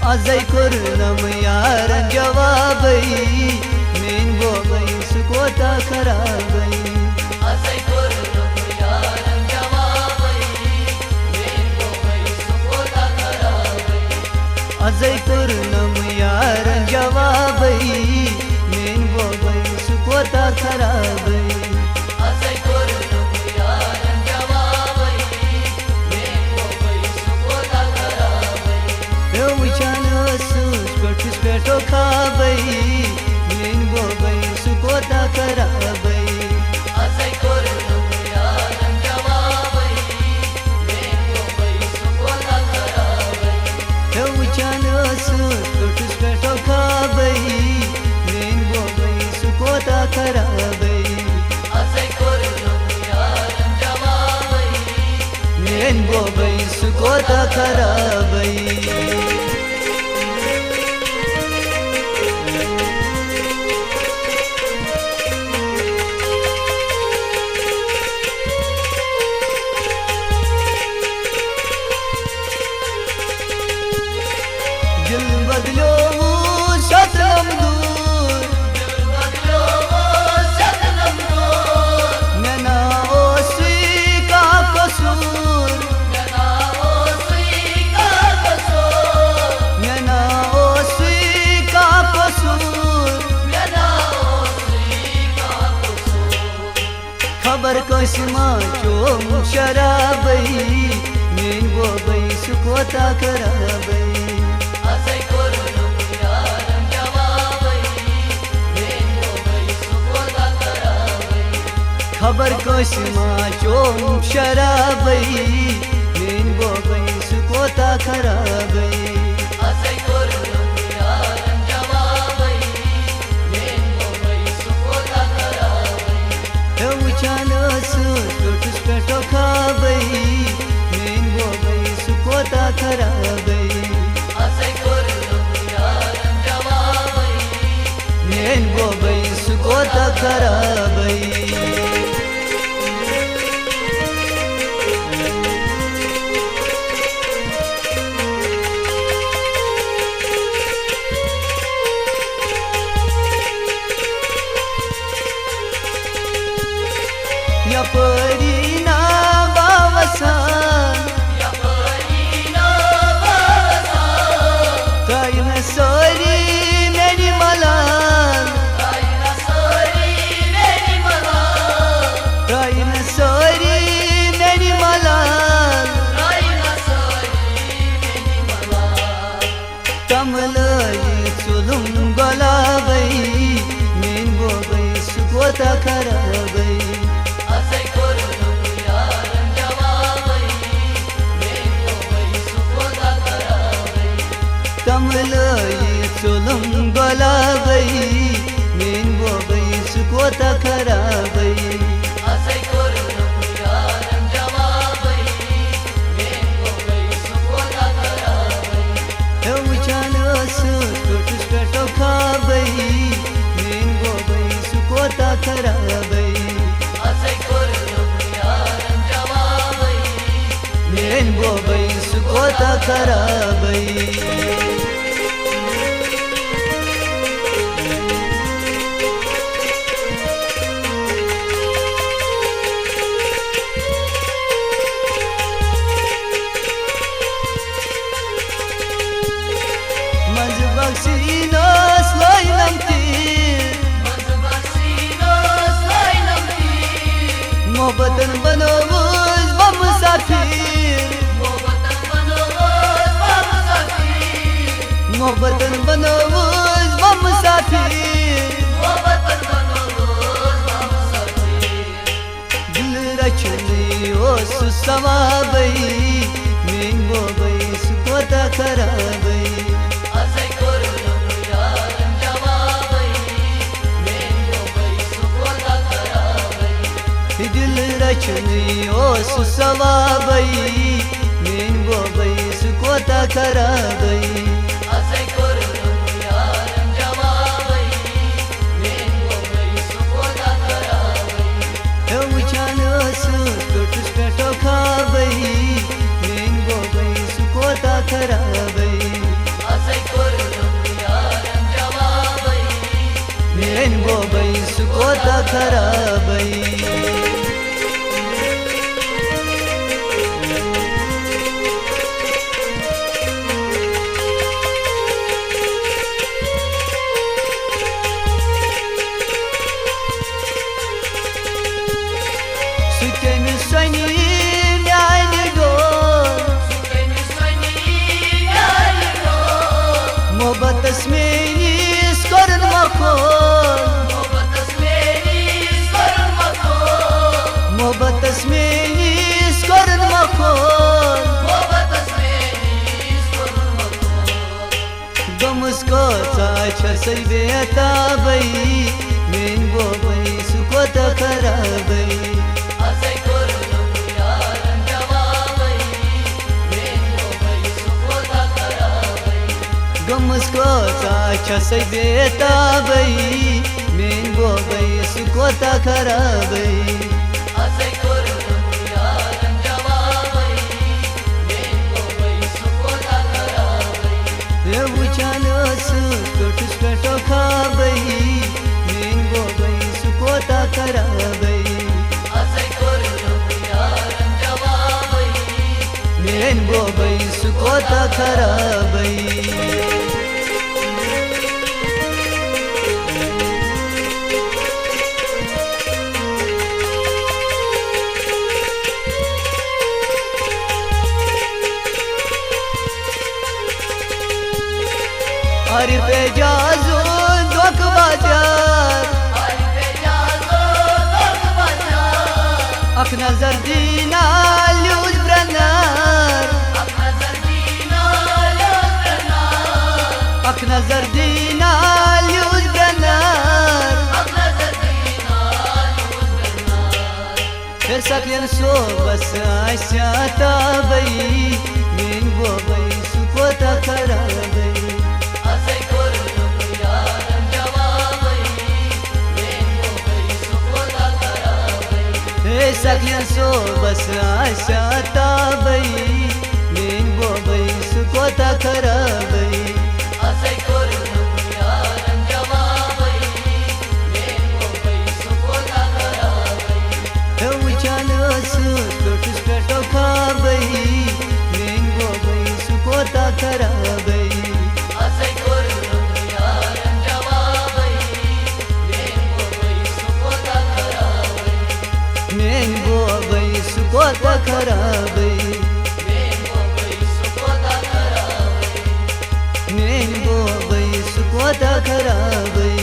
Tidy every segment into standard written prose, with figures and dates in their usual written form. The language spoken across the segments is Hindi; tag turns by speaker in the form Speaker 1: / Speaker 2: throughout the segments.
Speaker 1: अजय कुर्नम यारन जवाबै मेन बोबै सुकोता खराबै
Speaker 2: अजय कुर्नम यारन जवाबै मेन बोबै सुकोता खराबै
Speaker 1: अजय कुर्नम यारन जवाबै मेन बोबै सुकोता खराबै
Speaker 2: अजय कुर्नम यारन जवाबै मेन बोबै सुकोता खराबै
Speaker 1: वुचान sus पठुस पेटो खाबै मेन बोबै सुकोता खराबै
Speaker 2: अजय कुर्नम यारन जवाबै मेन बोबै सुकोता खराबै
Speaker 1: वुचान sus पठुस पेटो खाबै मेन बोबै सुकोता खराबै
Speaker 2: अजय कुर्नम यारन जवाबै
Speaker 1: मेन बोबै सुकोता खराबै दिल बदलो शतनम दूर
Speaker 2: दिल बदलो शतनम दूर
Speaker 1: नैना ओसी का कसूर
Speaker 2: नैना ओसी का कसूर
Speaker 1: नैना ओसी का कसूर
Speaker 2: नैना ओसी का कसूर
Speaker 1: खबर कसमा चोम शराबै मेन बोबै सुकोता खराबै
Speaker 2: अजय कुर्नम यारन जवाबै मेन बोबै सुकोता खराबै
Speaker 1: खबर कसमा चोम शराबै मेन बोबै सुकोता खराबै
Speaker 2: अजय कुर्नम यारन जवाबै मेन बोबै सुकोता खराबै
Speaker 1: वुचान sus पठुस पेटो खाबै मेन बोबै सुकोता खराबै
Speaker 2: अजय कुर्नम यारन जवाबै
Speaker 1: मेन बोबै सुकोता खराबै यपरीना बावसान
Speaker 2: यपरीना बावसा
Speaker 1: ताइन सोरी मेरी मलाल
Speaker 2: ताइन सोरी मेरी मलाल
Speaker 1: ताइन सोरी मेरी मलाल
Speaker 2: ताइन सोरी मेरी मलाल
Speaker 1: तमलई चुलुम गलाबै मेन बोबै सुकोता खराबै
Speaker 2: अजय कुर्नम यारन जवाबै मेन बोबै सुकोता खराबै
Speaker 1: तमलई चुलुम गलाबै मेन बोबै सुकोता खराबै
Speaker 2: अजय कुर्नम यारन जवाबै मेन बोबै सुकोता खराबै
Speaker 1: वुचान sus पठुस पेटो खाबै मेन बोबै सुकोता खराबै
Speaker 2: अजय कुर्नम यारन जवाबै
Speaker 1: मेन बोबै सुकोता खराबै मंज बख्शिनोस् लैलम तीर
Speaker 2: मजबसिनोस् लैलम तीर
Speaker 1: मोहब्बतन बनोस् बम साफिर
Speaker 2: मोहब्बतन बनोस् बम साफिर
Speaker 1: मोहब्बतन बनोस् बम साफिर
Speaker 2: मोहब्बतन बनोस् बम साफिर
Speaker 1: दिल रचनी ओस सवाबै मेन बोबै सुकोता खराबै
Speaker 2: अजय कुर्नम यारन जवाबै मेन बोबै सुकोता खराबै
Speaker 1: दिल रचनी ओस सवाबै मेन बोबै सुकोता खराबै
Speaker 2: अजय कुर्नम यारन जवाबै मेन बोबै सुकोता खराबै
Speaker 1: वुचान sus पठुस पेटो खाबै मेन बोबै सुकोता खराबै
Speaker 2: अजय
Speaker 1: खराबै Sükemi seni yani dor Mohabbat asmeni skorun makol Mohabbat asmeni skorun makol Gamusko sacha salbeta bai Min bobai sukota kharabai Gamusko sacha salbeta bai Min bobai sukota kharabai Totus peto khabai Min bobai sukota kharabai Min bobai sukota kharabai Arif ejazo dok bajar Ak nazar dina luz branar Ak nazar dina luz branar Sakyan so bas asyata bai Min bobai sukota kharabai Sakyan so bas asyata bai Min bobai sukota kharabai Totus peto khabai Min bobai sukota kharabai Min bobai sukota kharabai Min bobai sukota kharabai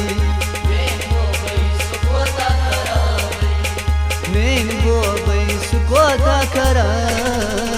Speaker 1: Min bobai sukota kharabai